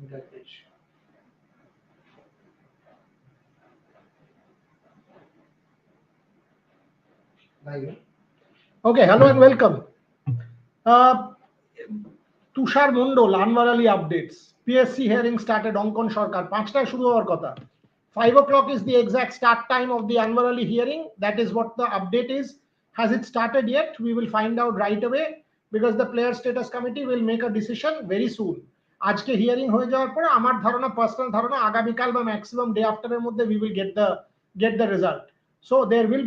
Okay, hello and welcome. Tushar Mondol, Anwar Ali updates. PSC hearing started, Onkon Sarkar. 5টায় শুরু হওয়ার কথা. 5 o'clock is the exact start time of the Anwar Ali hearing. That is what the update is. Has it started yet? We will find out right away because the player status committee will make a decision very soon. আজকে hearing হয়ে যাওয়ার পরে আমার ধারণা, personal ধারণা, আগামীকাল বা maximum day আফটারের মধ্যে we will get the result. So there will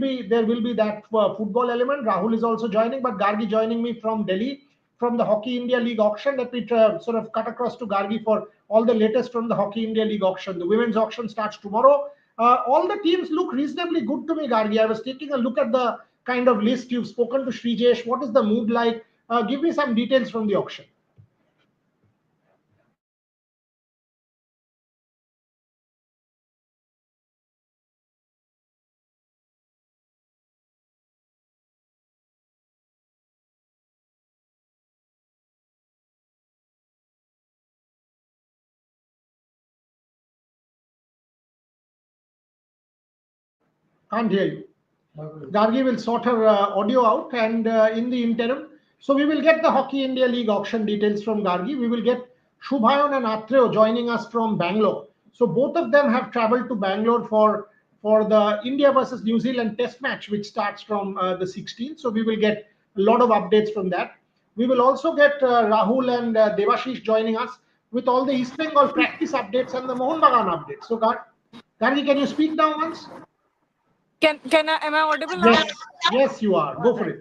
be that football element. Rahul is also joining, but Gargi joining me from Delhi from the Hockey India League auction. Let me sort of cut across to Gargi for all the latest from the Hockey India League auction. The women's auction starts tomorrow. All the teams look reasonably good to me, Gargi. I was taking a look at the kind of list. You've spoken to Srijesh. What is the mood like? Give me some details from the auction. Can't hear you. Gargi will sort her audio out and in the interim. So we will get the Hockey India League auction details from Gargi. We will get Shubhayan and Atreo joining us from Bangalore. So both of them have traveled to Bangalore for the India versus New Zealand test match, which starts from the 16th. So we will get a lot of updates from that. We will also get Rahul and Devashish joining us with all the East Bengal practice updates and the Mohun Bagan updates. So Gargi, can you speak now once? Am I audible now? Yes, you are. Go for it.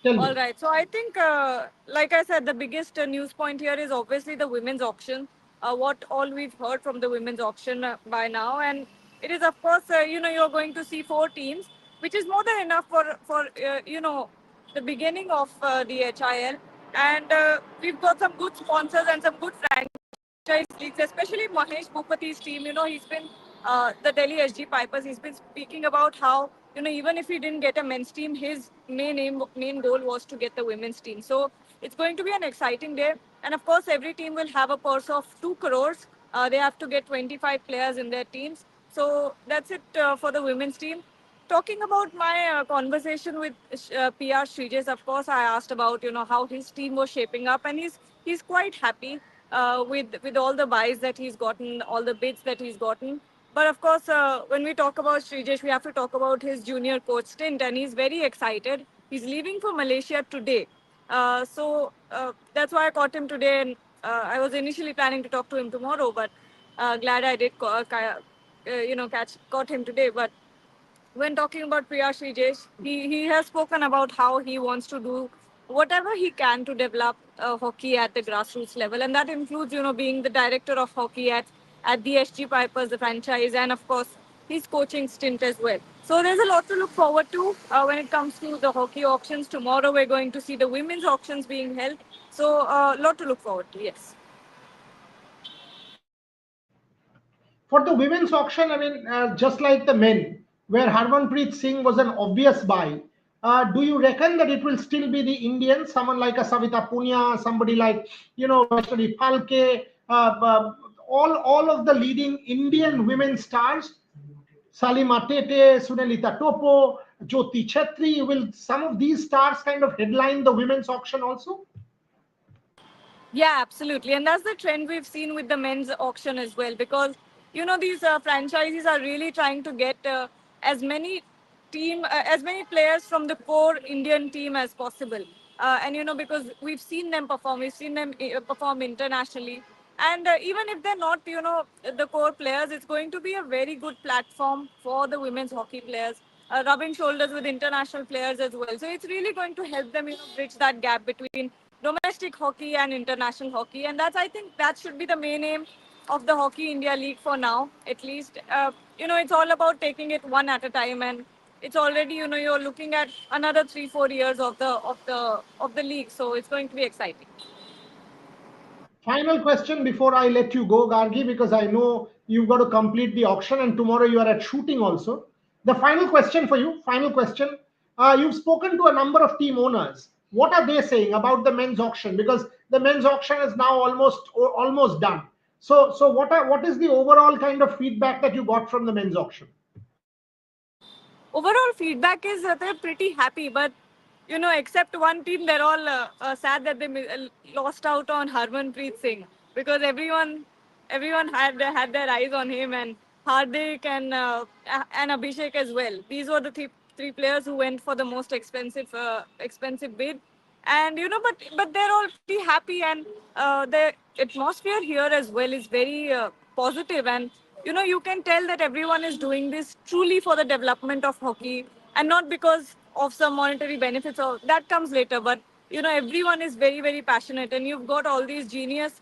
Tell me. All right. So I think, like I said, the biggest news point here is obviously the women's auction. What all we've heard from the women's auction by now, and it is of course, you're going to see 4 teams, which is more than enough for the beginning of the HIL, and we've got some good sponsors and some good franchise leagues, especially Mahesh Bhupati's team. He's been the Delhi SG Pipers. He's been speaking about how even if he didn't get a men's team, his main goal was to get the women's team. So it's going to be an exciting day. And of course, every team will have a purse of 2 crores. They have to get 25 players in their teams. So that's it for the women's team. Talking about my conversation with PR Srijesh, of course, I asked about how his team was shaping up, and he's quite happy with all the buys that he's gotten, all the bids that he's gotten. But of course, when we talk about Srijesh, we have to talk about his junior coach stint, and he's very excited. He's leaving for Malaysia today. So that's why I caught him today. And I was initially planning to talk to him tomorrow, but glad I did caught him today. But when talking about Priya Srijesh, he has spoken about how he wants to do whatever he can to develop hockey at the grassroots level. And that includes, being the director of hockey at the SG Pipers, the franchise, and of course, his coaching stint as well. So there's a lot to look forward to when it comes to the hockey auctions. Tomorrow, we're going to see the women's auctions being held. So a lot to look forward to, yes. For the women's auction, I mean, just like the men, where Harmanpreet Singh was an obvious buy, do you reckon that it will still be the Indians, someone like a Savita Punia, somebody like, Vaishnavi Phalke, all of the leading Indian women stars, Salima Tete, Sunelita Topo, Jyoti Chetri, will some of these stars kind of headline the women's auction also? Yeah, absolutely. And that's the trend we've seen with the men's auction as well, because, these franchises are really trying to get as many players from the core Indian team as possible. And, because we've seen them perform internationally. And even if they're not, the core players, it's going to be a very good platform for the women's hockey players, rubbing shoulders with international players as well. So it's really going to help them, bridge that gap between domestic hockey and international hockey. And I think that should be the main aim of the Hockey India League for now, at least. It's all about taking it one at a time, and it's already, you're looking at another 3-4 years of the league. So it's going to be exciting. Final question before I let you go, Gargi, because I know you've got to complete the auction and tomorrow you are at shooting also. The final question for you, you've spoken to a number of team owners. What are they saying about the men's auction? Because the men's auction is now almost done. So what is the overall kind of feedback that you got from the men's auction? Overall feedback is they're pretty happy, but except one team, they're all sad that they lost out on Harmanpreet Singh, because everyone had their eyes on him, and Hardik and Abhishek as well. These were the three players who went for the most expensive bid, and but they're all pretty happy, and the atmosphere here as well is very positive, and you can tell that everyone is doing this truly for the development of hockey, and not because of some monetary benefits, or that comes later, but everyone is very, very passionate, and you've got all these genius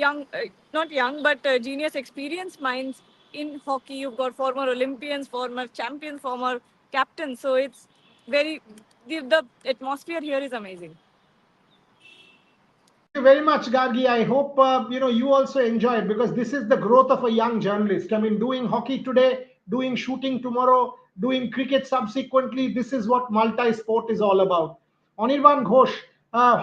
young not young, but genius experienced minds in hockey. You've got former Olympians, former champions, former captains, so it's very the atmosphere here is amazing. Thank you very much, Gargi. I hope you also enjoy it, because this is the growth of a young journalist. I mean, doing hockey today, doing shooting tomorrow, doing cricket subsequently. This is what multi-sport is all about. Anirban Ghosh,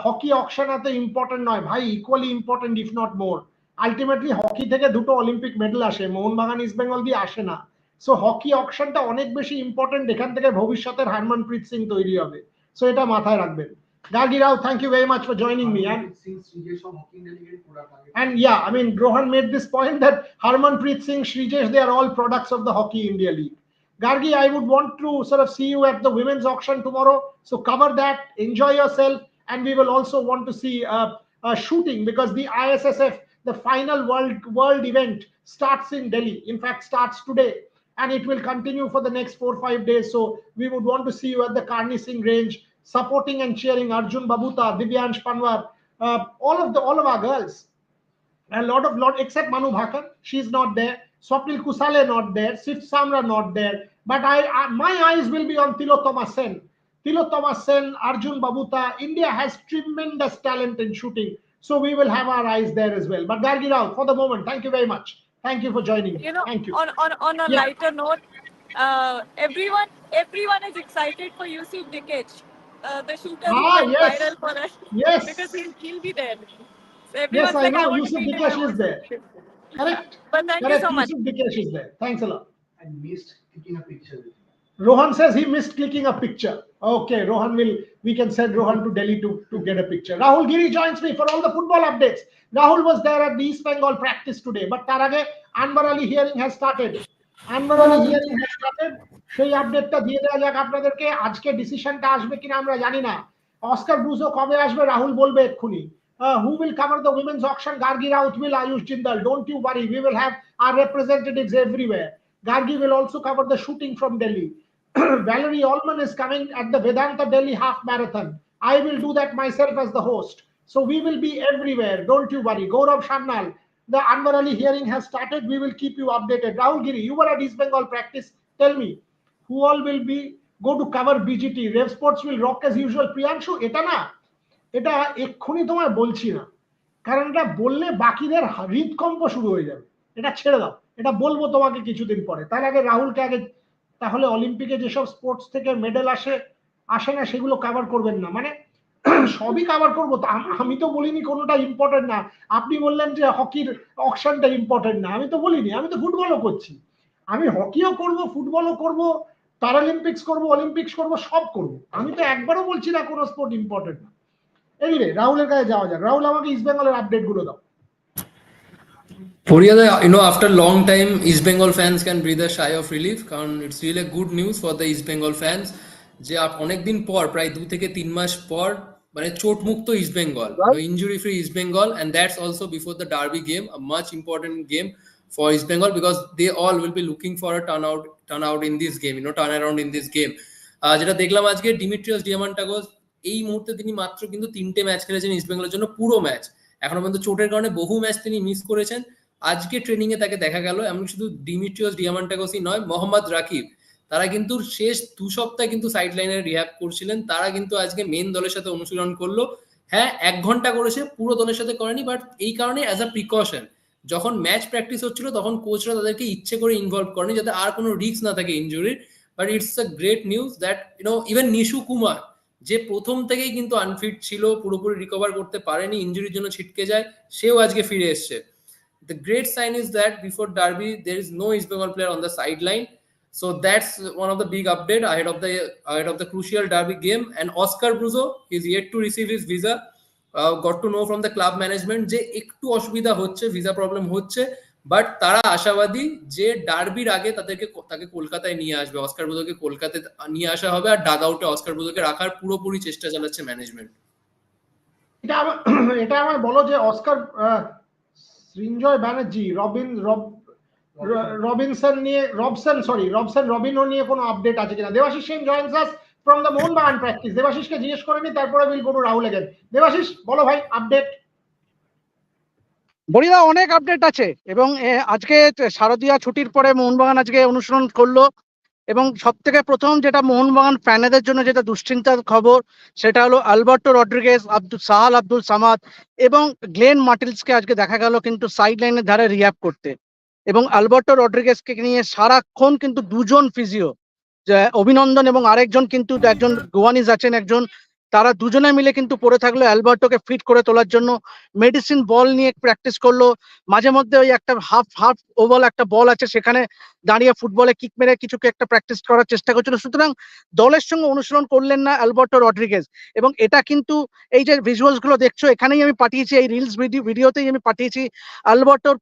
hockey auction এত important নয় ভাই, equally important if not more. Ultimately hockey থেকে দুটো Olympic medal আসে, Mohun Bagan east Bengal দিয়ে আসে না। So hockey অকশনটা অনেক বেশি ইম্পর্টেন্ট, এখান থেকে ভবিষ্যতের হারমনপ্রীত সিং তৈরি হবে। সো এটা মাথায় রাখবেন। Gargi Rao, thank you very much for joining me. And yeah, I mean, Rohan made this point that Harmanpreet Singh, Shrijesh, they are all products of the Hockey India League. Gargi, I would want to sort of see you at the women's auction tomorrow. So cover that, enjoy yourself, and we will also want to see shooting, because the ISSF, the final world event, starts in Delhi. In fact, starts today, and it will continue for the next 4-5 days. So we would want to see you at the Karni Singh range, supporting and cheering Arjun Babuta, Divyansh Panwar, all of our girls. A lot except Manu Bhakan, she's not there. Swapnil Kusale not there. Sid Samra not there. But my eyes will be on Tilotoma Sen. Tilotoma Sen, Arjun Babuta. India has tremendous talent in shooting, so we will have our eyes there as well. But Gargi Rao, for the moment, thank you very much. Thank you for joining me. Thank you. On a lighter note, everyone is excited for Yusuf Dikic, the shooter who went viral for us. Yes. Because he'll be there. So Yes, I know. Yusuf Dikic is there. Correct. But thank you so much. Yusuf Dikic is there. Thanks a lot. I missed clicking a picture with you. Rohan says he missed clicking a picture. Okay, we can send Rohan to Delhi to get a picture. Rahul Giri joins me for all the football updates. Rahul was there at the East Bengal practice today, but তার আগে Anwar Ali hearing has started. Anwar Ali hearing has started. সেই আপডেটটা দিয়ে দেওয়া যাক আপনাদেরকে। আজকে ডিসিশনটা আসবে কিনা আমরা জানি না। অস্কার ব্রুজো কবে আসবে রাহুল বলবে এক্ষুনি। Who will cover the women's auction? Gargi Raut will, Ayush Jindal. Don't you worry. We will have our representatives everywhere. Gargi will also cover the shooting from Delhi. Valerie Allman is coming at the Vedanta Delhi half marathon. I will do that myself as the host. So we will be everywhere. Don't you worry. Gaurav Sharnal, the Anwar Ali hearing has started. We will keep you updated. Rahul Giri, you were at East Bengal practice. Tell me, who all will go to cover BGT? Rev Sports will rock as usual. Priyanshu, এটা না, এটা এক্ষুনি তোমায় বলছি না, কারণ এটা বললে বাকিদের হৃদকম্প শুরু হয়ে যাবে। এটা ছেড়ে দাও, এটা বলবো তোমাকে কিছুদিন পরে। তার আগে রাহুলকে আগে, তাহলে অলিম্পিকে যেসব স্পোর্টস থেকে মেডেল আসে না সেগুলো কভার করবেন না, মানে সবই কভার করবো। আমি তো বলিনি কোনোটা ইম্পর্টেন্ট না। আপনি বললেন যে হকির অকশনটা ইম্পর্টেন্ট না, আমি তো বলিনি। আমি তো ফুটবলও করছি, আমি হকিও করব, ফুটবলও করব, প্যারালিম্পিক্স করব, অলিম্পিক্স করব, সব করব। আমি তো একবারও বলছি না কোনো স্পোর্ট ইম্পর্টেন্ট না। এনিওয়ে, রাহুলের কাছে যাওয়া যাক। রাহুল, আমাকে ইস্ট বেঙ্গলের আপডেট গুলো দাও। Puriyada, after a long time, East Bengal fans can breathe a sigh of relief. It's really good news for the East Bengal fans. যে অনেকদিন পর, প্রায় 2 থেকে 3 মাস পর, মানে চোট মুক্ত east Bengal, injury free East Bengal, and that's also before the Derby game, a much important game for East Bengal, because they all will be looking for a turnout in this game, turnaround in this game. যেটা দেখলাম আজকে, Demetrius ডিয়ামান্টাগোস এই মুহূর্তে তিনি মাত্র কিন্তু 3টে match খেলেছেন ইস্ট বেঙ্গলের জন্য, পুরো ম্যাচ। এখনো পর্যন্ত চোটের কারণে বহু ম্যাচ তিনি মিস করেছেন। আজকে ট্রেনিং এ তাকে দেখা গেল। এমন শুধু ডিমিট্রিয়াস ডিয়ামান্টাগোসই নয়, মোহাম্মদ রাকিব, তারা কিন্তু শেষ 2 সপ্তাহ কিন্তু সাইড লাইনে রিহ্যাব করছিলেন। তারা কিন্তু আজকে মেন দলের সাথে অনুশীলন করলো। হ্যাঁ, 1 ঘন্টা করেছে, পুরো দলের সাথে করেনি, বাট এই কারণে অ্যাজ আ প্রিকশন, যখন ম্যাচ প্র্যাকটিস হচ্ছিল তখন কোচরা তাদেরকে ইচ্ছে করে ইনভলভ করেনি, যাতে আর কোনো রিস্ক না থাকে ইনজুরির। But it's a great news that even Nishu Kumar, যে প্রথম থেকেই কিন্তু আনফিট ছিল, পুরোপুরি রিকভার করতে পারেনি, ইনজুরির জন্য ছিটকে যায়, সেও আজকে ফিরে এসছে। The great sign is that before Derby, there is no East Bengal player on the sideline. So that's one of the big update ahead of the crucial Derby game. And Oscar Bruzo is yet to receive his visa. Got to know from the club management যে একটু অসুবিধা হচ্ছে, visa problem হচ্ছে, but তারা আশাবাদী যে ডার্বির আগে তাকে কলকাতায় নিয়ে আসবে, অস্কার ব্রুজোকে কলকাতায় নিয়ে আসা হবে, আর ডাগ আউটে অস্কার ব্রুজোকে রাখার পুরোপুরি চেষ্টা চালাচ্ছে ম্যানেজমেন্ট। এটা আমার বলো যে অস্কার সৃঞ্জয় ব্যানার্জি রবিনহো নিয়ে কোনো আপডেট আছে কিনা? Debashis Sen joins us from the Mohun Bagan practice. দেবাশিসকে জিজ্ঞেস করে নি, তারপরে will go to Rahul again. দেবাশিস বলো ভাই আপডেট। বড়িদা অনেক আপডেট আছে, এবং আজকে শারদীয়া ছুটির পরে মোহনবাগান আজকে অনুশীলন করলো, এবং সব থেকে প্রথম যেটা মোহনবাগান ফ্যানেদের জন্য যেটা দুশ্চিন্তার খবর, সেটা হলো আলবার্টো রড্রিগেজ, আব্দুল সামাদ এবং গ্লেন মার্টিলসকে আজকে দেখা গেল কিন্তু সাইড লাইনের ধারে রিহ্যাব করতে। এবং আলবার্টো রড্রিগেজকে নিয়ে সারাক্ষণ কিন্তু দুজন ফিজিও, অভিনন্দন এবং আরেকজন কিন্তু একজন গোয়ানিজ আছেন একজন, তারা দুজনে মিলে কিন্তু পড়ে থাকলো অ্যালবার্টোকে ফিট করে তোলার জন্য। মেডিসিন বল নিয়ে প্র্যাকটিস করলো, মাঝে মধ্যে ওই একটা হাফ ওভাল একটা বল আছে সেখানে দাঁড়িয়ে ফুটবলে কিক মেরে কিছু একটা প্র্যাকটিস করার চেষ্টা করছিল। সুতরাং দলের সঙ্গে অনুশীলন করলেন না অ্যালবার্টো রড্রিগেজ, এবং এটা কিন্তু এই যে ভিজুয়ালস গুলো দেখছো এখানেই আমি পাঠিয়েছি, এই রিলস ভিডিওতেই আমি পাঠিয়েছি অ্যালবার্টোর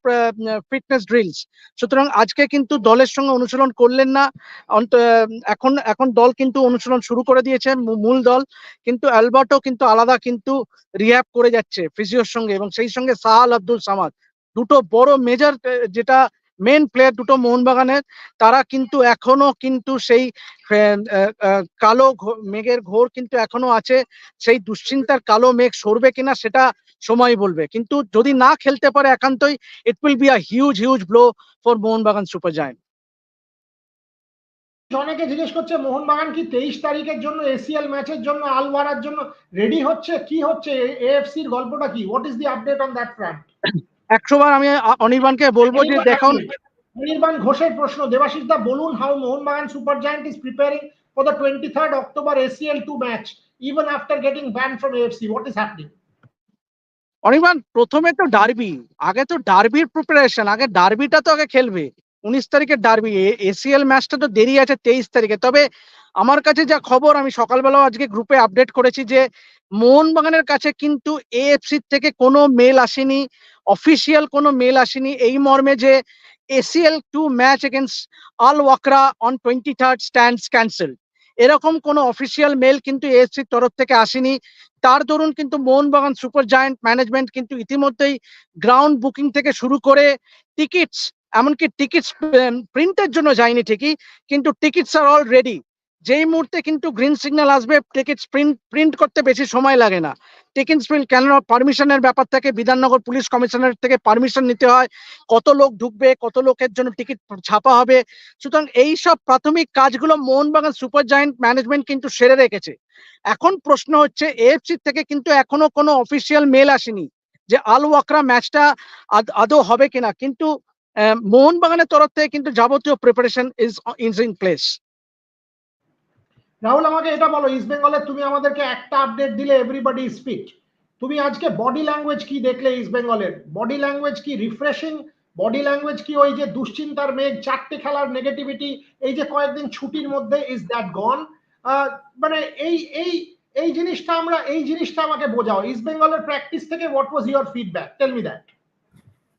ফিটনেস ড্রিলস। সুতরাং আজকে কিন্তু দলের সঙ্গে অনুশীলন করলেন না। এখন দল কিন্তু অনুশীলন শুরু করে দিয়েছে মূল দল, কিন্তু অ্যালবার্টো কিন্তু আলাদা কিন্তু রিহ্যাব করে যাচ্ছে ফিজিওর সঙ্গে, এবং সেই সঙ্গে সাহাল আব্দুল সামাদ, দুটো বড় মেজর যেটা মেন প্লেয়ার দুটো মোহনবাগানের, তারা কিন্তু এখনো কিন্তু সেই কালো মেঘের ঘোর কিন্তু এখনো আছে। সেই দুশ্চিন্তার কালো মেঘ সরবে কিনা সেটা সময় বলবে, কিন্তু যদি না খেলতে পারে একান্তই it will be a huge blow for Mohun Bagan super giant. অনেকে জিজ্ঞেস করছে মোহনবাগান কি 23 তারিখের জন্য এসিএল ম্যাচের জন্য আলওয়ারার জন্য রেডি হচ্ছে, কি হচ্ছে এএফসির গল্পটা কি? What is the update on that front? 100 বার আমি অনির্বাণকে বলবো যে দেখুন, অনির্বাণ ঘোষের প্রশ্ন, দেবাশিস দা বলুন how Mohun Bagan super giant is preparing for the 23rd October ACL 2 match even after getting ban from AFC, what is happening? Anirban প্রথমে তো ডার্বি, আগে তো ডার্বির প্রিপারেশন, আগে ডার্বিটা তো আগে খেলবে। 19 তারিখের ডার্বি, এসিএল ম্যাচটা তো দেরি আছে 23 তারিখে। তবে আমার কাছে যা খবর, আমি সকালবেলাও আজকে গ্রুপে আপডেট করেছি যে মোহনবাগানের কাছে কিন্তু এএফসি থেকে কোনো মেল আসেনি, অফিসিয়াল কোনো মেল আসেনি এই মর্মে যে ACL 2 match against Al Wakrah on 23rd stands cancel. এরকম কোনো অফিসিয়াল মেল কিন্তু এএফসির তরফ থেকে আসেনি। তার দরুন কিন্তু মোহনবাগান সুপার জায়ান্ট ম্যানেজমেন্ট কিন্তু ইতিমধ্যেই গ্রাউন্ড বুকিং থেকে শুরু করে টিকিটস, এমনকি টিকিটস প্রিন্টের জন্য যায়নি ঠিকই, কিন্তু টিকিটস আর অল রেডি। যেই মুহূর্তে কিন্তু গ্রিন সিগন্যাল আসবে, টিকিটস প্রিন্ট করতে বেশি সময় লাগে না। টিকিটস প্রিন্ট কেন, পারমিশনের ব্যাপার থেকে বিধাননগর পুলিশ কমিশনার থেকে পারমিশন নিতে হয়, কত লোক ঢুকবে, কত লোকের জন্য টিকিট ছাপা হবে। সুতরাং এই সব প্রাথমিক কাজগুলো মোহনবাগান সুপার জায়ান্ট ম্যানেজমেন্ট কিন্তু সেরে রেখেছে। এখন প্রশ্ন হচ্ছে এএফসি থেকে কিন্তু এখনো কোনো অফিসিয়াল মেল আসেনি যে আল ওয়াকরা ম্যাচটা আদৌ হবে কিনা, কিন্তু মোহনবাগানের তরফ থেকে কিন্তু যাবতীয় preparation is in place. Rahul আমাকে এটা বলো, ইস্ট বেঙ্গলের তুমি আমাদেরকে একটা আপডেট দিলে এভরিবডি স্পিক, তুমি আজকে বডি ল্যাঙ্গুয়েজ কি দেখলে? ইস্ট বেঙ্গলের বডি ল্যাঙ্গুয়েজ কি রিফ্রেশিং? বডি ল্যাঙ্গুয়েজ কি ওই যে দুশ্চিন্তার মেঘ, চারটে খেলার নেগেটিভিটি, এই যে কয়েকদিন ছুটির মধ্যে, ইজ দ্যাট গন? মানে এই এই এই জিনিসটা আমাকে বোঝাও। ইস্ট বেঙ্গলের প্র্যাকটিস থেকে what was your feedback? Tell me that.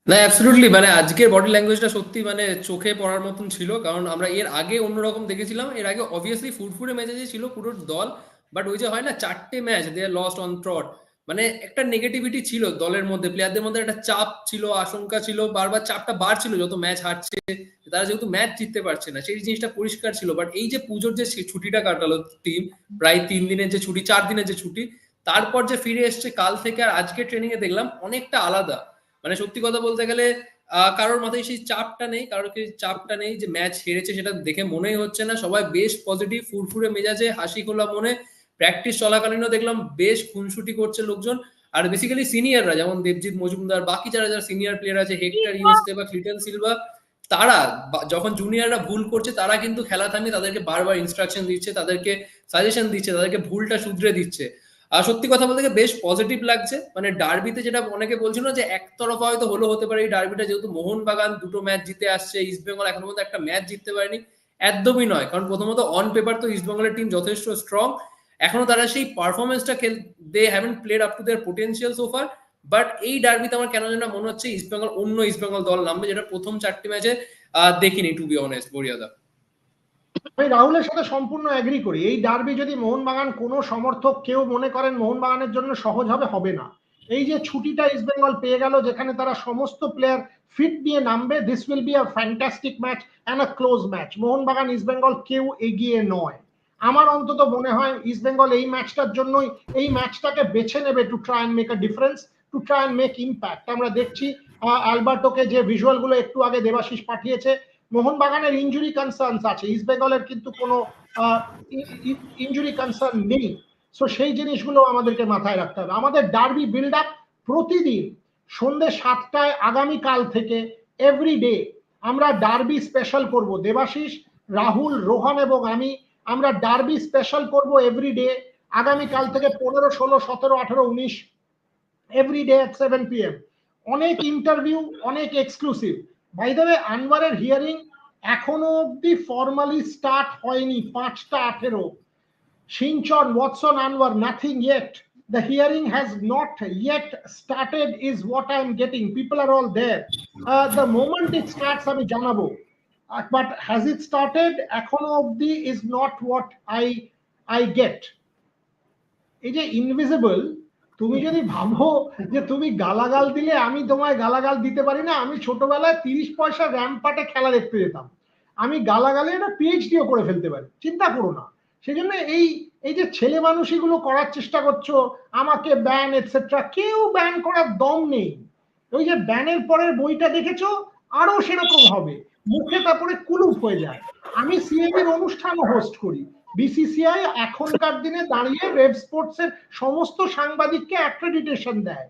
না অ্যাবসলিউটলি, মানে আজকের বডি ল্যাঙ্গুয়েজটা সত্যি মানে চোখে পড়ার মতন ছিল, কারণ আমরা এর আগে অন্যরকম দেখেছিলাম। এর আগে অবভিয়াসলি ফুরফুরে মেজাজে ছিল পুরো দল, বাট ওই যে হয় না 4টে match they are lost on trot, মানে একটা নেগেটিভিটি ছিল দলের মধ্যে, প্লেয়ারদের মধ্যে একটা চাপ ছিল, আশঙ্কা ছিল, বারবার চাপটা বাড়ছিল যত ম্যাচ হারছে, তারা যেহেতু ম্যাচ জিততে পারছে না, সেই জিনিসটা পরিষ্কার ছিল। বাট এই যে পুজোর যে ছুটিটা কাটালো টিম, প্রায় 3 দিনের যে ছুটি, 4 দিনের যে ছুটি, তারপর যে ফিরে এসছে কাল থেকে, আর আজকে ট্রেনিং এ দেখলাম অনেকটা আলাদা। মানে সত্যি কথা বলতে গেলে কারোর মাথায় সেই চাপটা নেই, চাপটা নেই যে ম্যাচ হেরেছে, সেটা দেখে মনেই হচ্ছে না। সবাই বেশ পজিটিভ, ফুরফুরে মেজাজে, হাসি খোলা মনে। প্র্যাকটিস চলাকালীনও দেখলাম বেশ খুনসুটি করছে লোকজন। আর বেসিক্যালি সিনিয়ররা যেমন দেবজিৎ মজুমদার, বাকি যারা যারা সিনিয়র প্লেয়ার আছে, হেক্টর ইউস্তে বা ক্লিটন সিলভা, তারা যখন জুনিয়ররা ভুল করছে তারা কিন্তু খেলা থামিয়ে তাদেরকে বারবার ইনস্ট্রাকশন দিচ্ছে, তাদেরকে সাজেশন দিচ্ছে, তাদেরকে ভুলটা শুধরে দিচ্ছে। আর সত্যি কথা বলতে গেলে বেশ পজিটিভ লাগছে, মানে ডার্বিতে যেটা অনেকে বলছিল না যে একতরফা হয়তো হতে পারে এই ডার্বিটা, যেহেতু মোহনবাগান দুটো ম্যাচ জিতে আসছে, ইস্টবেঙ্গল এখনো পর্যন্ত একটা ম্যাচ জিততে পারেনি, একদমই নয়। কারণ প্রথমত অন পেপার তো ইস্টবেঙ্গলের টিম যথেষ্ট স্ট্রং, এখনো তারা সেই পারফরমেন্সটা they haven't played up to their potential so far. But এই ডার্বিতে আমার কেন যেন মনে হচ্ছে ইস্টবেঙ্গল অন্য ইস্টবেঙ্গল দল নামবে, যেটা প্রথম 4টি ম্যাচে দেখিনি, টু বি অনেস্ট বরিয়াদা। আমি রাহুলের সাথে সম্পূর্ণ এগ্রি করি। এই ডার্বি যদি মোহনবাগান কোনো সমর্থক কেউ মনে করেন মোহনবাগানের জন্য সহজ হবে, হবে না। এই যে ছুটিটা ইস্টবেঙ্গল পেয়ে গেল, যেখানে তারা সমস্ত প্লেয়ার ফিট নিয়ে নামবে, this will be a fantastic match and a close match. Mohun Bagan East Bengal কেউ এগিয়ে নয়। আমার অন্তত মনে হয় ইস্টবেঙ্গল এই ম্যাচটার জন্যই এই ম্যাচটাকে বেছে নেবে, to try and make a difference, to try and make impact. আমরা দেখছি আলবার্টোকে যে ভিজুয়ালগুলো একটু আগে দেবাশিস পাঠিয়েছে, মোহনবাগানের ইনজুরি কনসার্নস আছে, ইস্টবেঙ্গলের কিন্তু কোনো ইনজুরি কনসার্ন নেই। সো সেই জিনিসগুলো আমাদেরকে মাথায় রাখতে হবে। আমাদের ডার্বি বিল্ড আপ প্রতিদিন সন্ধ্যে 7টায় আগামীকাল থেকে এভরিডে আমরা ডার্বি স্পেশাল করব। দেবাশিস, রাহুল, রোহন এবং আমরা ডার্বি স্পেশাল করব এভরিডে আগামীকাল থেকে 15, 16, 17, 18, 19 এভরিডে at 7 PM। অনেক ইন্টারভিউ, অনেক এক্সক্লুসিভ। বাই দ্য ওয়ে, আনওয়ারের হিয়ারিং এখনো অব্দি ফর্মালি স্টার্ট হয়নি। 5টা 18। Shinchon, Watson, Anwar, nothing yet. The hearing has not yet started is what I am getting. People are all there. The moment it starts, আমি জানাবো। But has it started? এখনো অব্দি is not what I get. এই যে invisible, তুমি যদি ভাবো যে তুমি গালাগাল দিলে আমি তোমায় গালাগাল দিতে পারি না, আমি ছোটবেলায় 30 পয়সা র্যাম্পাটে খেলা দেখতে যেতাম, আমি গালাগালে একটা পিএইচডিও করে ফেলতে পারি, চিন্তা করো না। সেই জন্য এই যে ছেলে মানুষগুলো করার চেষ্টা করছো আমাকে ব্যান এটসেট্রা, কেউ ব্যান করার দম নেই। ওই যে ব্যানের পরের বইটা দেখেছো, আরো সেরকম হবে, মুখে তারপরে কুলুপ হয়ে যায়। আমি সিএবির অনুষ্ঠান হোস্ট করি, বিসিসিআই এখনকার দিনে দাঁড়িয়ে ওয়েব স্পোর্টস এর সমস্ত সাংবাদিককে অ্যাক্রেডিটেশন দেয়।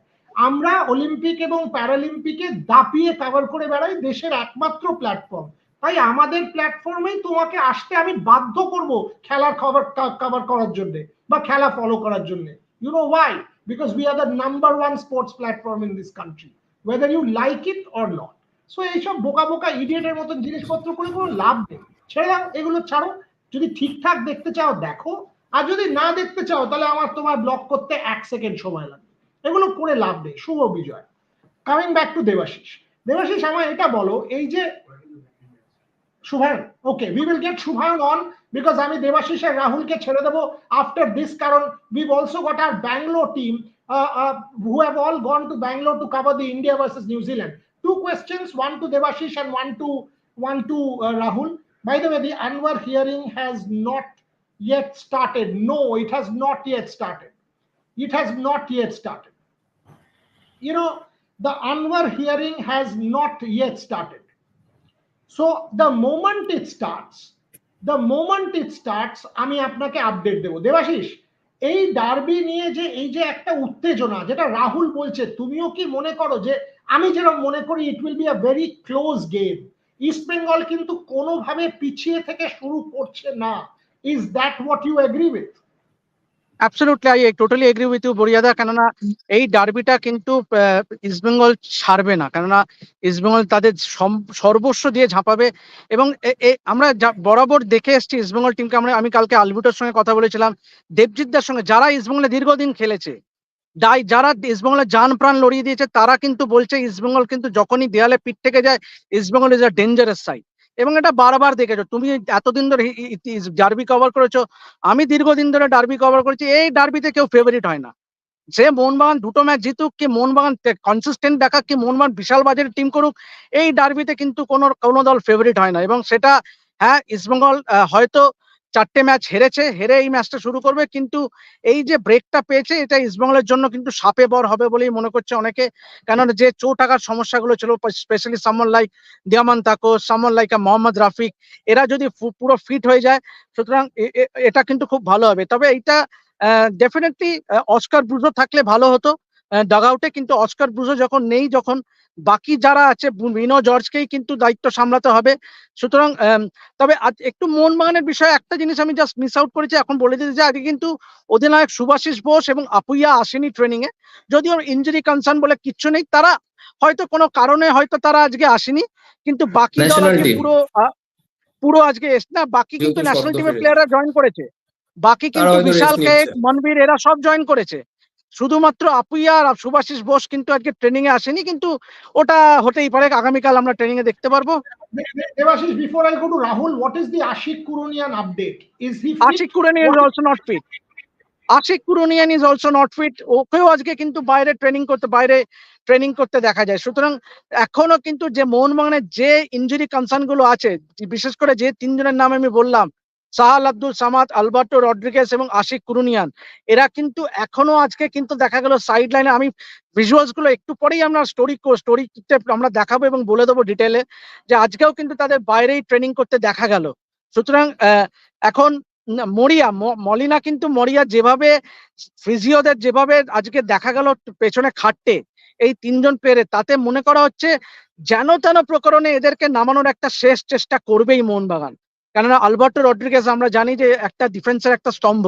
আমরা অলিম্পিক এবং প্যারালিম্পিকে দাপিয়ে কভার করে বেড়াই, দেশের একমাত্র প্ল্যাটফর্ম। তাই আমাদের প্ল্যাটফর্মেই তোমাকে আসতে আমি বাধ্য করব খেলার খবর কভার করার জন্য বা খেলা ফলো করার জন্য। You know why? Because we are the number 1 sports platform in this country, whether you like it or not. So এইসব বোকা বোকা ইডিয়েটের মতন জিনিসপত্র করে কোনো লাভ নেই, ছেড়ে দাও, এগুলো ছাড়ো। যদি ঠিকঠাক দেখতে চাও দেখো, আর যদি না দেখতে চাও তাহলে আমার তোমার ব্লক করতে 1 সেকেন্ড সময় লাগবে। এগুলো করে লাভ নেই। শুভ বিজয়। Coming back to Debashis. Debashis, আমার এটা বলো, এই যে Shubhayan, okay, we will get Shubhayan on, because আমি দেবাশিস আর রাহুলকে ছেড়ে দেবো আফটার দিস, কারণ we've also got our Bangalore team who have all gone to Bangalore to cover the India versus New Zealand. 2 questions, one to Devashish and one to Rahul. By the way, the Anwar hearing has not yet started. No, it has not yet started. It has not yet started. You know, the Anwar hearing has not yet started. So the moment it starts, আমি আপনাকে update দেবো। দেবাশিস, এই derby নিয়ে যে এই যে একটা উত্তেজনা যেটা রাহুল বলছে, তুমিও কি মনে করো যে আমি যেরকম মনে করি it will be a very close game? East Bengal কিন্তু কোনোভাবে পিছিয়ে থেকে শুরু করছে না। Is that what you agree with? Absolutely, I totally agree with you বরিয়াদা। কেননা এই ডার্বিটা কিন্তু ইস্টবেঙ্গল ছাড়বে না, কেননা ইস্টবেঙ্গল তাদের সর্বস্ব দিয়ে ঝাঁপাবে। এবং আমরা বরাবর দেখে এসেছি ইস্টবেঙ্গল টিমকে। আমি কালকে আলবিটোর সঙ্গে কথা বলেছিলাম, দেবজিৎদার সঙ্গে, যারা ইস্টবেঙ্গলে দীর্ঘদিন খেলেছে, যারা ইস্টবেঙ্গলের জান প্রাণ লড়িয়ে দিয়েছে, তারা কিন্তু বলছে ইস্টবেঙ্গল কিন্তু যখনই দেয়ালে পিঠ থেকে যায়, East Bengal is a dangerous side. এবং এটা বারবার দেখেছো, তুমি এতদিন ধরে ডার্বি কভার করেছো, আমি দীর্ঘদিন ধরে ডার্বি কভার করেছি, এই ডার্বিতে কেউ ফেভারিট হয় না। যে মোহনবাগান দুটো ম্যাচ জিতুক, কি মোহনবাগান কনসিস্টেন্ট দেখাক, কি মোহনবাগান বিশাল বাজারের টিম করুক, এই ডার্বিতে কিন্তু কোনো দল ফেভারিট হয় না। এবং সেটা, হ্যাঁ, ইস্টবেঙ্গল হয়তো 4টে ম্যাচ হেরে এই ম্যাচটা শুরু করবে, কিন্তু এই যে ব্রেকটা পেয়েছে, এটা ইস্টবেঙ্গলের জন্য কিন্তু সাপে বর হবে বলেই মনে করছে অনেকে। কেননা যে চোট আঘাত সমস্যাগুলো ছিল, স্পেশালি সামন লাইক দিয়ামান তাকো, সামন লাইক মোহাম্মদ রাফিক, এরা যদি পুরো ফিট হয়ে যায়, সুতরাং এটা কিন্তু খুব ভালো হবে। তবে এইটা ডেফিনেটলি অস্কার ব্রুজো থাকলে ভালো হতো। ডাগ আউটে, কিন্তু অস্কার ব্রুজো যখন নেই, যখন বাকি যারা আছে বিনো জর্জকেই কিন্তু দায়িত্ব সামলাতে হবে। সুতরাং তবে আজ একটু মোহনবাগানের বিষয়ে একটা জিনিস আমি জাস্ট মিস আউট করেছি, এখন বলে দিতে চাই, আজকে কিন্তু অধিনায়ক শুভাশিস বোস এবং আপুইয়া আসেনি ট্রেনিং এ, যদিও ইনজুরি কনসার্ন বলে কিচ্ছু নেই, তারা হয়তো কোনো কারণে হয়তো তারা আজকে আসেনি, কিন্তু বাকি দল ন্যাশনাল আজকে টিম পুরো আজকে না, বাকি কিন্তু যেহেতু ন্যাশনাল সদ্য টিমের ফিরেছে প্লেয়াররা জয়েন করেছে, বাকি তারা কিন্তু হয়তো বিশাল রেস্ট কে, নিচ্ছে। মনবীর, এরা সব জয়েন করেছে। শুধুমাত্র আপুইয়া আর শুভাশিস বোস কিন্তু আজকে ট্রেনিং এ আসেনি, কিন্তু ওটা হতেই পারে, আগামীকাল আমরা ট্রেনিং এ দেখতে পারবো। Devashish, before I go to Rahul, what is the Ashik Kurunian update? Is he fit? Ashique Kuruniyan is also not fit. Ashique Kuruniyan is also not fit, ওকেও আজকে কিন্তু বাইরে ট্রেনিং করতে দেখা যায়। সুতরাং এখনো কিন্তু যে মোহনবাগানের যে ইনজুরি কনসার্ন গুলো আছে, বিশেষ করে যে তিনজনের নাম আমি বললাম, সাহাল আব্দুল সামাদ, আলবার্টো রড্রিগেজ এবং আশিক কুরুনিয়ান, এরা কিন্তু এখনো আজকে কিন্তু দেখা গেল সাইড লাইনে। আমি ভিজুয়ালস গুলো একটু পরেই আমরা স্টোরিতে আমরা দেখাবো এবং বলে দেবো ডিটেলে, যে আজকেও কিন্তু তাদের বাইরেই ট্রেনিং করতে দেখা গেল। সুতরাং এখন মলিনা কিন্তু মরিয়া যেভাবে ফিজিওদের যেভাবে আজকে দেখা গেল পেছনে খাটতে এই তিনজন পেরে, তাতে মনে করা হচ্ছে যেন তেন প্রকরণে এদেরকে নামানোর একটা শেষ চেষ্টা করবেই মোহনবাগান। কেননা আলবার্টো রড্রিগেজ আমরা জানি যে একটা ডিফেন্সের একটা স্তম্ভ,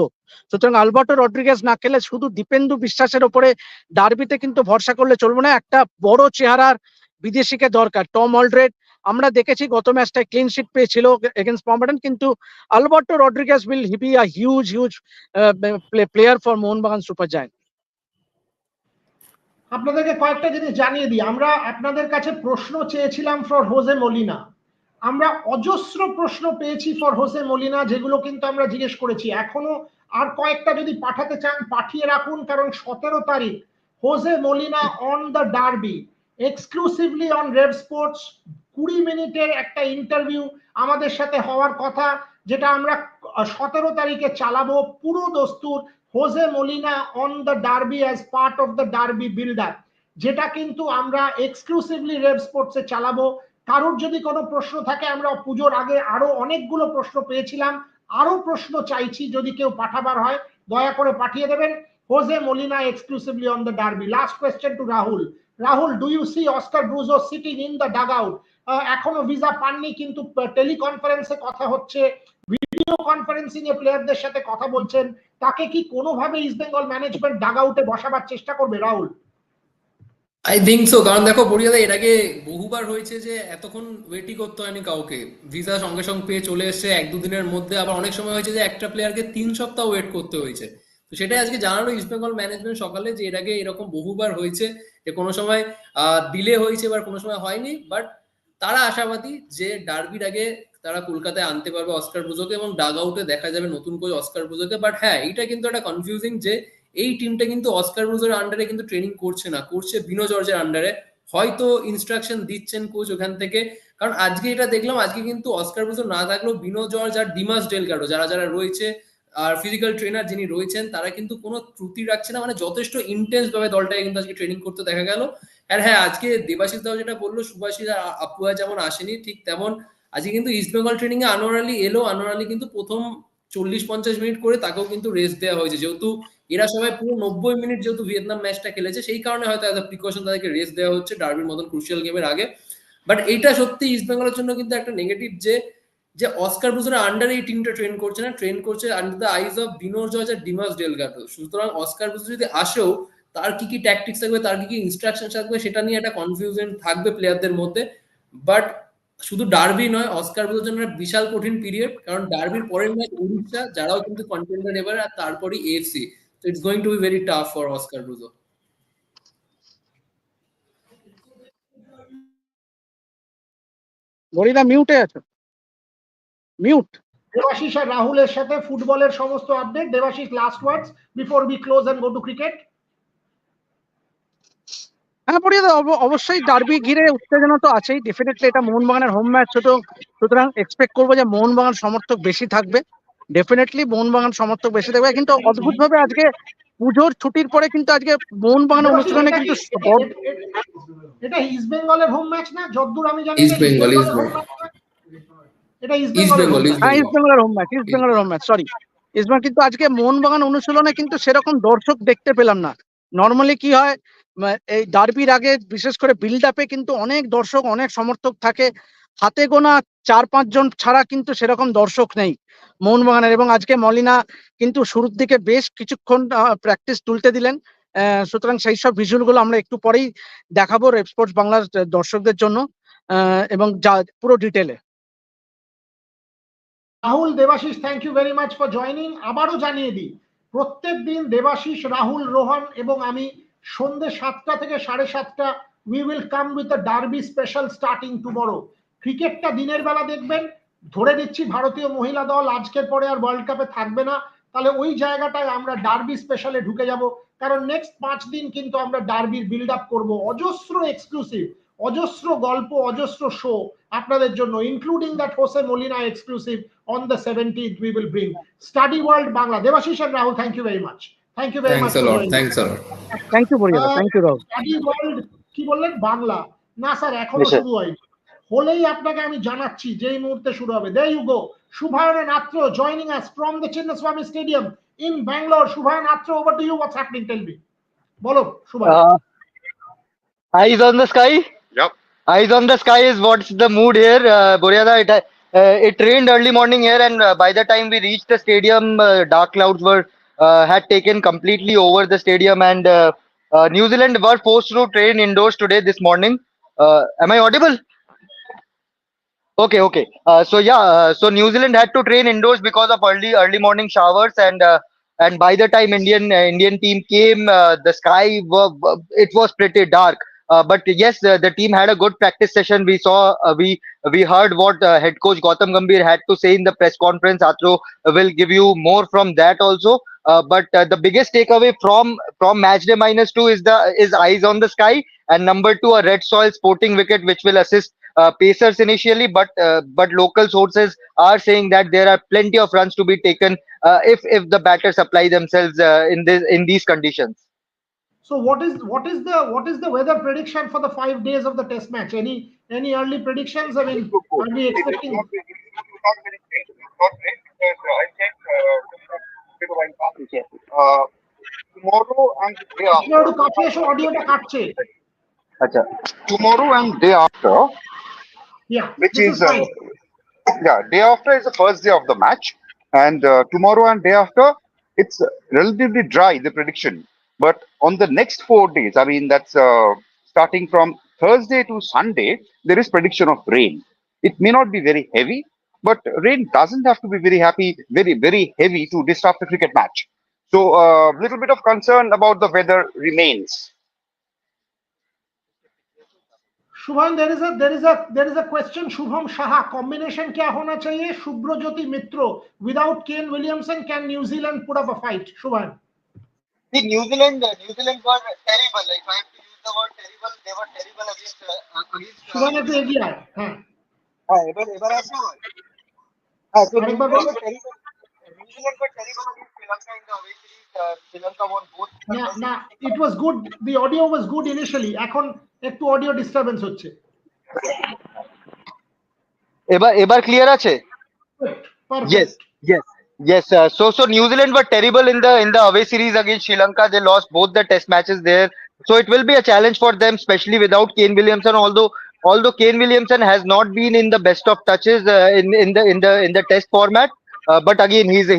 সুতরাং আলবার্টো রড্রিগেজ না খেলে শুধু দীপেন্দু বিশ্বাসের ওপরে ডার্বিতে কিন্তু ভরসা করলে চলবে না, একটা বড় চেহারার বিদেশিকে দরকার। টম অলড্রেড আমরা দেখেছি গত ম্যাচটায় ক্লিন শিট পেয়েছিল এগেইনস্ট মহামেডান, কিন্তু Alberto Rodriguez will be a huge player for Mohun Bagan super giant. আপনাদেরকে কয়েকটা জিনিস জানিয়ে দিই, আমরা আপনাদের কাছে প্রশ্ন চেয়েছিলাম ফর হোজে মলিনা, আমরা অজস্র প্রশ্ন পেয়েছি ফর হোজে মলিনা, যেগুলো কিন্তু আমরা জিজ্ঞেস করেছি। এখনো আর কয়েকটা যদি পাঠাতে চান পাঠিয়ে রাখুন, কারণ 17 তারিখ Jose Molina on the derby, exclusively on Rev Sports, 20 মিনিটের একটা ইন্টারভিউ আমাদের সাথে হওয়ার কথা, যেটা আমরা 17 তারিখে চালাবো পুরো দস্তুর। Jose Molina on the derby as part of the derby builder, যেটা কিন্তু আমরা এক্সক্লুসিভলি রেভ স্পোর্টসে চালাবো। কারোর যদি কোনো প্রশ্ন থাকে, আমরা পুজোর আগে আরো অনেকগুলো প্রশ্ন পেয়েছিলাম, আরো প্রশ্ন চাইছি, যদি কেউ পাঠাবার হয় দয়া করে পাঠিয়ে দেবেন। Jose Molina exclusively on the derby. Last question to Rahul. Rahul, do you see Oscar Bruzon sitting in the dugout? এখনো ভিসা পাননি, কিন্তু টেলিকনফারেন্সে কথা হচ্ছে, ভিডিও কনফারেন্সিং এ প্লেয়ারদের সাথে কথা বলছেন, তাকে কি কোনোভাবে ইস্ট বেঙ্গল ম্যানেজমেন্ট ডাগ আউটে বসাবার চেষ্টা করবে রাহুল? আই থিঙ্ক সো, কারণ দেখো বড়িয়াদা, এর আগে বহুবার হয়েছে যে এতক্ষণ ওয়েটই করতে হয়নি কাউকে, ভিসা সঙ্গে সঙ্গে পেয়ে চলে এসছে 1-2 দিনের মধ্যে। আবার অনেক সময় হয়েছে যে একটা প্লেয়ারকে 3 সপ্তাহ ওয়েট করতে হয়েছে। তো সেটাই আজকে জানালো ইস্ট বেঙ্গল ম্যানেজমেন্ট সকালে, যে এর আগে এরকম বহুবার হয়েছে যে কোনো সময় ডিলে হয়েছে বা কোনো সময় হয়নি, বাট তারা আশাবাদী যে ডার্বির আগে তারা কলকাতায় আনতে পারবে অস্কার ব্রুজোকে এবং ডাগ আউটে দেখা যাবে নতুন কোচ অস্কার ব্রুজোকে। বাট হ্যাঁ, এইটা কিন্তু একটা কনফিউজিং যে এই টিমটা কিন্তু অস্কার ব্রুজোর আন্ডারে কিন্তু ট্রেনিং করছে না, করছে বিনো জর্জের আন্ডারে। হয়তো ইনস্ট্রাকশন দিচ্ছেন কোচ ওখান থেকে, কারণ আজকে এটা দেখলাম, আজকে কিন্তু অস্কার ব্রুজো না থাকলেও বিনো জর্জ আর ডিমাস ডেলগাডো যারা যারা রয়েছে আর ফিজিক্যাল ট্রেনার যিনি রয়েছেন, তারা কিন্তু কোনো ত্রুটি রাখছে না, মানে যথেষ্ট ইন্টেন্স ভাবে দলটাকে কিন্তু আজকে ট্রেনিং করতে দেখা গেল। আর হ্যাঁ, আজকে দেবাশিস দাও যেটা বললো, সুভাশিস আর আপুয়া যেমন আসেনি, ঠিক তেমন আজকে কিন্তু ইস্ট বেঙ্গল ট্রেনিং এ আনোয়ার আলী এলো। আনোয়ার আলী কিন্তু প্রথম 40-50 মিনিট করে তাকেও কিন্তু রেস্ট দেওয়া হয়েছে, যেহেতু এরা সবাই পুরো 90 মিনিট যেহেতু ভিয়েতনাম ম্যাচটা খেলেছে, সেই কারণে হয়তো এত প্রিকশন তাদেরকে রেস্ট দেওয়া হচ্ছে ডার্বির মতন ক্রুশিয়াল গেমের আগে। বাট এইটা সত্যি ইস্ট বেঙ্গলের জন্য কিন্তু একটা নেগেটিভ, যে যে অস্কার ব্রুজোর আন্ডারে এই টিমটা ট্রেন করছে না, ট্রেন করছে আন্ডার দ্য আইজ অফ বিনোর জর্জ আর ডিমাস ডেলগাডো। সুতরাং অস্কার ব্রুজো যদি আসেও, তার কি কি ট্যাকটিক্স থাকবে, তার কি কি ইনস্ট্রাকশন থাকবে, সেটা নিয়ে একটা কনফিউশন থাকবে প্লেয়ারদের মধ্যে। বাট শুধু ডার্বি নয়, অস্কার ব্রুজোর জন্য একটা বিশাল কঠিন পিরিয়ড, কারণ ডার্বির পরের ম্যাচ উড়িষ্যা, যারাও কিন্তু কন্টেন্ডার এবার, আর তারপরই AFC. So it's going to be very tough for Oscar Bruzo. গরিদা মিউটে আছো, মিউট। দেবাশিস আর রাহুলের সাথে ফুটবলের সমস্ত update. Debashish, last words before we close and go to cricket. হ্যাঁ পড়িয়ে অবশ্যই ডার্বি ঘিরে উত্তেজনা তো আছেই, ডেফিনেটলি এটা মোহনবাগানের হোম ম্যাচ, সুতরাং এক্সপেক্ট করবো যে মোহনবাগান সমর্থক বেশি থাকবে, ডেফিনেটলি মোহনবাগান সমর্থক বেশি থাকবে। কিন্তু অদ্ভুত ভাবে আজকে পুজোর ছুটির পরে কিন্তু আজকে মোহনবাগান অনুশীলনে কিন্তু এটা ইস্ট বেঙ্গলের হোম ম্যাচ না, যতদূর আমি জানি East Bengal, East Bengal. এটা ইস্ট East বেঙ্গলের হোম Bengal, ম্যাচ। East হ্যাঁ ইস্ট Bengal. বেঙ্গলের হোম ম্যাচ, ইস্ট বেঙ্গলের home match, sorry east Bengal. কিন্তু আজকে মোহনবাগান অনুশীলনে কিন্তু সেরকম দর্শক দেখতে পেলাম না, নর্মালি কি হয়, এই ডার্বির আগে বিশেষ করে বিল্ড আপে কিন্তু অনেক দর্শক অনেক সমর্থক থাকে, হাতে গোনা 4-5 জন ছাড়া কিন্তু সেরকম দর্শক নেই মোহনবাগানের। এবং আজকে মলিনা কিন্তু শুরুর দিকে বেশ কিছুক্ষণ প্র্যাকটিস তুলতে দিলেন। সুতরাং সেই সব ভিজুয়াল গুলো আমরা একটু পরেই দেখাবো রেড স্পোর্টস বাংলার দর্শকদের জন্য, এবং যা পুরো ডিটেলে। Rahul, Debashish, thank you very much for joining. আবারও জানিয়ে দিই, প্রত্যেক দিন দেবাশিস, রাহুল, রোহন এবং আমি সন্ধ্যে 7টা থেকে 7:30 we will come with a derby special starting tomorrow. ক্রিকেটটা দিনের বেলা দেখবেন, ধরে নিচ্ছি ভারতীয় মহিলা দল আজকের পরে আর ওয়ার্ল্ড কাপে থাকবে না, তাহলে ওই জায়গাটায় আমরা ডার্বি স্পেশালে ঢুকে যাব, কারণ নেক্সট 5 দিন কিন্তু আমরা ডার্বির বিল্ড আপ করবো, অজস্র এক্সক্লুসিভ, অজস্র গল্প, অজস্র শো আপনাদের জন্য, including that Jose Molina exclusive on the 17th we will bring Study World Bangla. Devashish and Rahul, thank you very much. Thank you very much thanks a for lot, joining. Thanks a lot. Thank you বরিয়াদা, thank you Rahul. Study World কি বললেন? বাংলা না sir, এখনো শুরু হয়নি, হলেই আপনাকে আমি জানাচ্ছি যেই মুহূর্তে শুরু হবে। There you go, Shubhayana Natra joining us from the Chinnaswamy Stadium in Bangalore. Shubhayana Natra, over to you. What's happening? Tell me. Bolo, Shubhayana. Eyes on the sky. Yep. Eyes on the sky is what's the mood here, Boryada. It rained early morning here, and by the time we reached the stadium, dark clouds had taken completely over the stadium, and New Zealand were forced to train indoors today this morning. Am I audible? Okay. So New Zealand had to train indoors because of early morning showers, and by the time Indian team came, the sky it was pretty dark. But yes, the team had a good practice session. We heard what head coach Gautam Gambhir had to say in the press conference. Atro will give you more from that also. But the biggest takeaway from match day -2 is eyes on the sky, and number 2, a red soil sporting wicket which will assist Pacers initially, but local sources are saying that there are plenty of runs to be taken if the batters apply themselves in these conditions. So what is the weather prediction for the 5 days of the test match? Any early predictions? I mean, are we expecting? Not very great. Not great because I checked tomorrow and day after. Acha. Tomorrow and day after, Yeah, which this is fine. day after is the first day of the match, and tomorrow and day after it's relatively dry, the prediction. But on the next 4 days, I mean that's starting from Thursday to Sunday, there is prediction of rain. It may not be very heavy, but rain doesn't have to be very heavy to disrupt the cricket match. So a little bit of concern about the weather remains. Shubham, there is a question. Shubham Shaha, combination क्या होना चाहिए? Shubhrojyoti Mitro, without Kane Williamson, can New Zealand put up a fight? Shubham. See, New Zealand were terrible. If I have to use the word terrible, they were terrible against. Shubham একটু এগিয়ে আয়। হ্যাঁ। এবার আসো। হ্যাঁ, so আরেকবার বল। New Zealand were terrible against Sri Lanka in the away series. Sri Lanka won both. না, it was good. The audio was good initially. এখন একটু audio disturbance হচ্ছে। এবার ক্লিয়ার আছে? Perfect. Yes. So New Zealand were terrible in the away series against Sri Lanka. They lost both the test matches there. So it will be a challenge for them, especially without Kane Williamson. Although Kane Williamson has not been in the best of touches in the test format, but again he's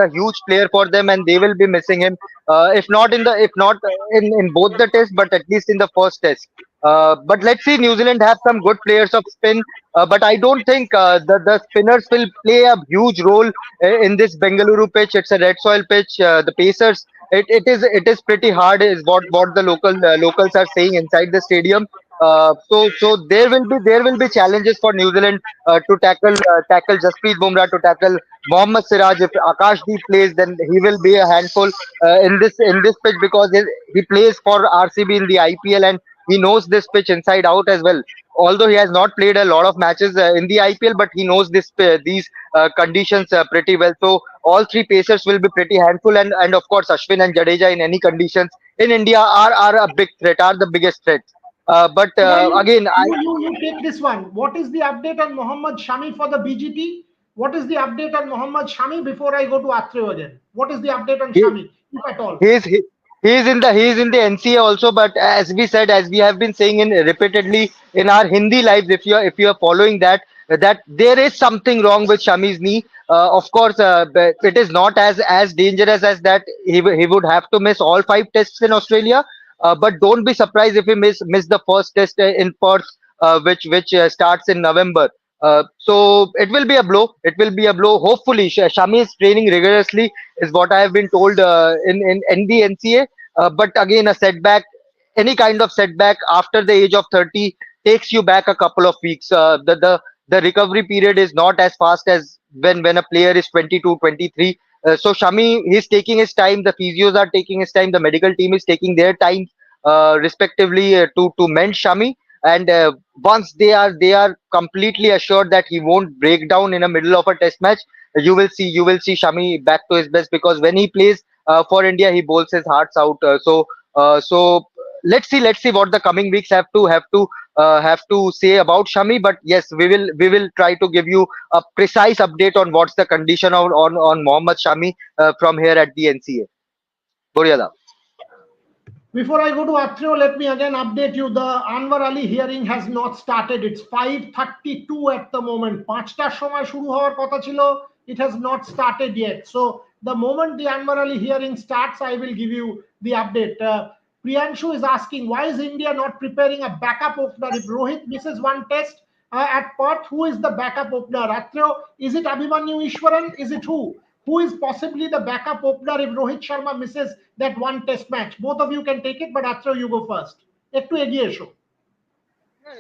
a huge player for them, and they will be missing him. If not in both the tests, but at least in the first test. But let's see, New Zealand have some good players of spin, but I don't think the spinners will play a huge role in this Bengaluru pitch. It's a red soil pitch. The Pacers, it is pretty hard, is what the locals are saying inside the stadium. So there will be challenges for New Zealand to tackle Jasprit Bumrah, to tackle Mohammad Siraj. If Akashdeep plays, then he will be a handful in this pitch, because he plays for RCB in the IPL, and he knows this pitch inside out as well. Although he has not played a lot of matches in the IPL, but he knows these conditions pretty well. So all three Pacers will be pretty handful, and of course Ashwin and Jadeja in any conditions in India are a big threat, are the biggest threat. But again, you take this one. What is the update on Mohammad Shami for the BGT? What is the update on Mohammad Shami before I go to Atreyu again? What is the update on Shami, if at all? He is in the NCA also, but as we said, as we have been saying in repeatedly in our Hindi lives, if you are following that, that there is something wrong with Shami's knee. Of course, but it is not as dangerous as that. He would have to miss all 5 tests in Australia. But don't be surprised if he miss the first test in Perth, which starts in November. So it will be a blow. It will be a blow. Hopefully, Shami is training rigorously, is what I have been told in the NCA. But again, a setback, any kind of setback after the age of 30 takes you back a couple of weeks. The recovery period is not as fast as when a player is 22, 23. So Shami, he's taking his time. The physios are taking his time. The medical team is taking their time, respectively, to mend Shami. And once they are completely assured that he won't break down in the middle of a test match, you will see Shami back to his best, because when he plays for India, he bowls his hearts out. So let's see what the coming weeks have to say about Shami. But yes, we will try to give you a precise update on what's the condition on Mohammad Shami from here at the NCA. Boryada. Before I go to Atreo, let me again update you. The Anwar Ali hearing has not started. It's 5:32 at the moment. 5টার সময় শুরু হওয়ার কথা ছিল. It has not started yet. So the moment the Anwar Ali hearing starts, I will give you the update. Priyanshu is asking, why is India not preparing a backup opener? If Rohit misses one test at Perth, who is the backup opener? Atreo, is it Abhimanyu Ishwaran? Is it who? Who is possibly the backup opener if Rohit Sharma misses that one test match? Both of you can take it, but Atreo, you go first. একটু এগিয়ে এসো.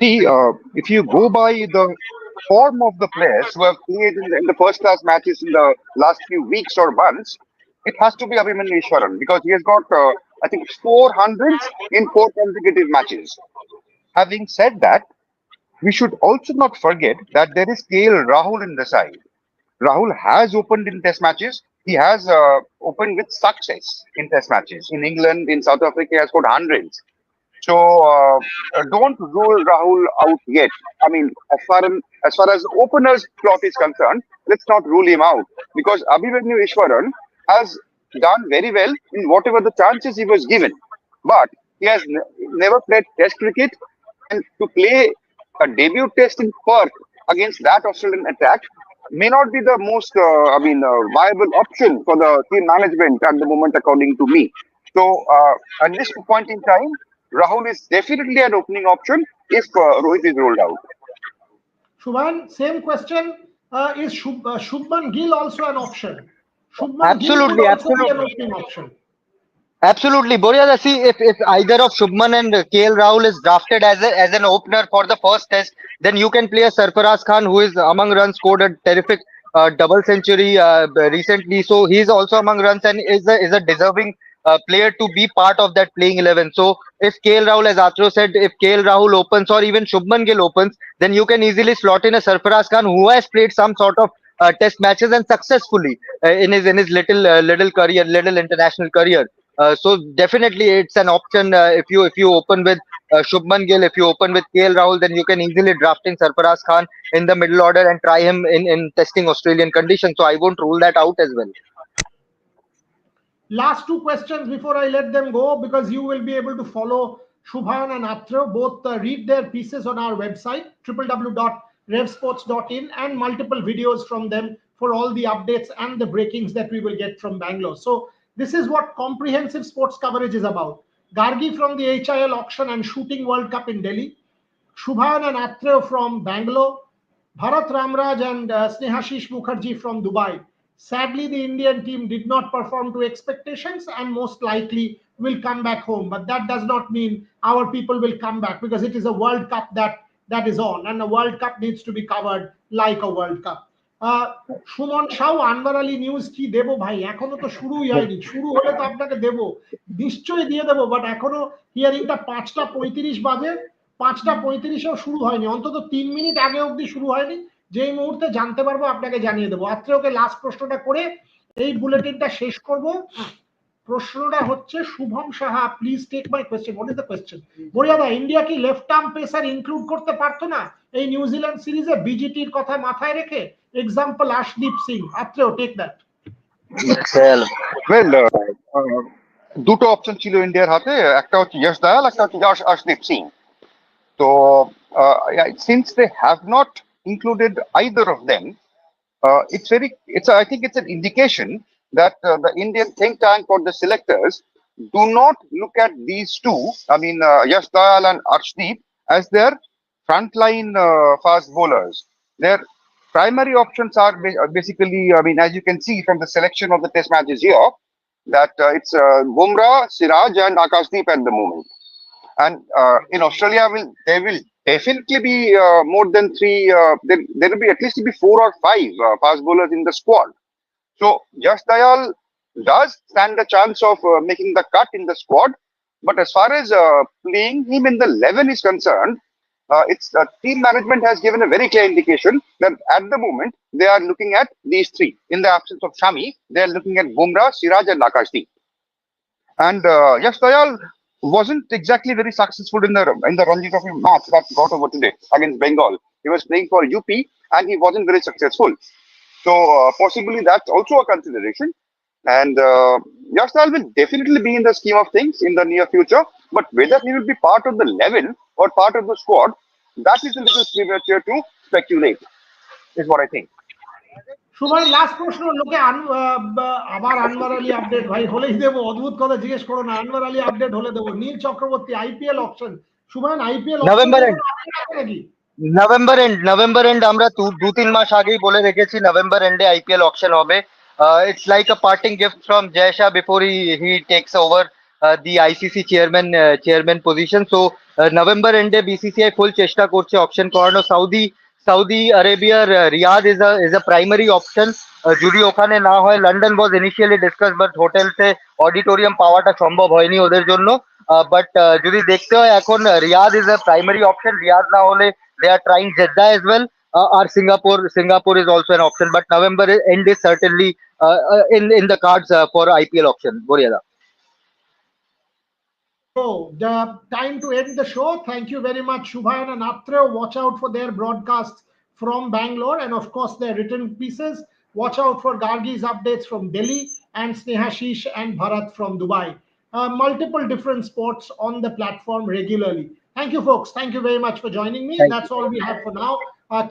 See, if you go by the form of the players who have played in the first class matches in the last few weeks or months, it has to be Abhimanyu Ishwaran, because he has got, I think, 400s in 4 consecutive matches. Having said that, we should also not forget that there is KL Rahul in the side. Rahul has opened in test matches. He has opened with success in test matches. In England, in South Africa, he has got hundreds. So don't rule Rahul out yet. I mean, as far as openers plot is concerned, let's not rule him out, because Abhimanyu Ishwaran has done very well in whatever the chances he was given. But he has never played Test cricket, and to play a debut test in Perth against that Australian attack may not be the most, viable option for the team management at the moment, according to me. So at this point in time, Rahul is definitely an opening option if Rohit is rolled out. Shubhan, same question. Is Shubman Gill also an option? Shubman Gill Absolutely, could also be an absolutely. opening option. Absolutely, Boryada. See, if either of Shubman and KL Rahul is drafted as an opener for the first test, then you can play a Sarfaraz Khan, who is among runs, scored a terrific double century recently. So he's also among runs and is a deserving player to be part of that playing 11. So if KL Rahul, as Atro said, if KL Rahul opens or even Shubman Gill opens, then you can easily slot in a Sarfaraz Khan, who has played some sort of test matches and successfully in his little career, little international career. So definitely it's an option. If you open with Shubman Gill, if you open with KL Rahul, then you can easily draft in Sarfaraz Khan in the middle order and try him in testing Australian conditions. So I won't rule that out as well. Last two questions before I let them go, because you will be able to follow Shubhan and Atreo. Both read their pieces on our website, www.revsports.in, and multiple videos from them for all the updates and the breakings that we will get from Bangalore. So this is what comprehensive sports coverage is about. Gargi from the HIL auction and shooting World Cup in Delhi, Shubhan and Atreo from Bangalore, Bharat Ramraj and Snehashish Mukherjee from Dubai. Sadly, the Indian team did not perform to expectations and most likely will come back home. But that does not mean our people will come back, because it is a World Cup that is on, and a World Cup needs to be covered like a World Cup. Suman Shaw, Anwar Ali news কি দেবো ভাই? এখনো তো শুরুই হয়নি। শুরু হলে তো আপনাকে দেবো, নিশ্চয়ই দিয়ে দেবো। বাট এখনো হিয়ারিংটা 5:35 বাজে, 5:35-এও শুরু হয়নি, অন্তত 3 মিনিট আগে অবধি শুরু হয়নি। যেই মুহূর্তে জানতে পারবো আপনাকে জানিয়ে দেবো। আত্রেওকে লাস্ট প্রশ্নটা করে এই বুলেটিনটা শেষ করব। প্রশ্নটা হচ্ছে, Shubham Saha, please take my question. What is the question? বরিয়াদা, ইন্ডিয়া কি লেফট আর্ম পেসার ইনক্লুড করতে পারতো না এই নিউজিল্যান্ড সিরিজে, বিজিটির কথা মাথায় রেখে? Example Arshdeep Singh. Atreyo, take that. Well, দুটো অপশন ছিল ইন্ডিয়ার হাতে, একটা হচ্ছে যশ দয়াল, একটা হচ্ছে অর্শদীপ সিং। তো since they have not included either of them, I think it's an indication that the Indian think tank or the selectors do not look at these two, I mean, Yash Dayal and Arshdeep, as their frontline fast bowlers. Their primary options are basically, I mean, as you can see from the selection of the test matches here, that it's Bumrah, Siraj, and Akashdeep at the moment. And in Australia, there will definitely be more than three. There will be at least be 4 or 5 fast bowlers in the squad. So Yash Dayal does stand a chance of making the cut in the squad. But as far as playing him in the 11 is concerned, it's team management has given a very clear indication that at the moment they are looking at these three. In the absence of Shami, they are looking at Bumrah, Siraj, and Akashdeep. And Yash Dayal wasn't exactly very successful in the Ranji Trophy match that got over today against Bengal. He was playing for UP and he wasn't very successful. So possibly that's also a consideration. And Yash Dayal will definitely be in the scheme of things in the near future. But whether he will be part of the 11 or part of the squad, that is a little premature to speculate, is what I think. Subhai last প্রশ্ন, লোকে আবার Anwar Ali update ভাই হলেই দেবো, অদ্ভুত কথা জিজ্ঞেস করো না, আনোয়ার আলী আপডেট হলে দেবো। Neel Chakraborty IPL option, Subhai IPL November end. নাকি? নভেম্বর এন্ড আমরা 2-3 মাস আগেই বলে রেখেছি নভেম্বর এন্ডে আইপিএল অকশন হবে। It's like a parting gift from Jay Shah before he takes over the ICC chairman position. So November এন্ডে বিসিসিআই ফুল চেষ্টা করছে অকশন করানো। সাউদি আরেবিয়ার Riyadh is a primary option. যদি ওখানে না হয়, London was initially discuss, but হোটেলসে অডিটোরিয়াম পাওয়াটা সম্ভব হয়নি ওদের জন্য। বাট যদি দেখতে হয় এখন Riyad is a primary option. Riyad না হলে they are trying Jeddah as well, or Singapore is also an option, but November end is certainly in the cards for IPL auction. Boriada. So the time to end the show. Thank you very much, Shubhayan and Atreo. Watch out for their broadcasts from Bangalore and of course their written pieces. Watch out for Gargi's updates from Delhi and Snehashish and Bharat from Dubai. Multiple different sports on the platform regularly. Thank you, folks. Thank you very much for joining me. That's all we have for now.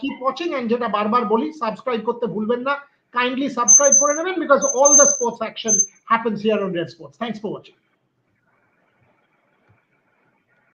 Keep watching, and jeta barbar boli subscribe korte bhulben na. Kindly subscribe kore neben because all the sports action happens here on Red Sports. Thanks for watching.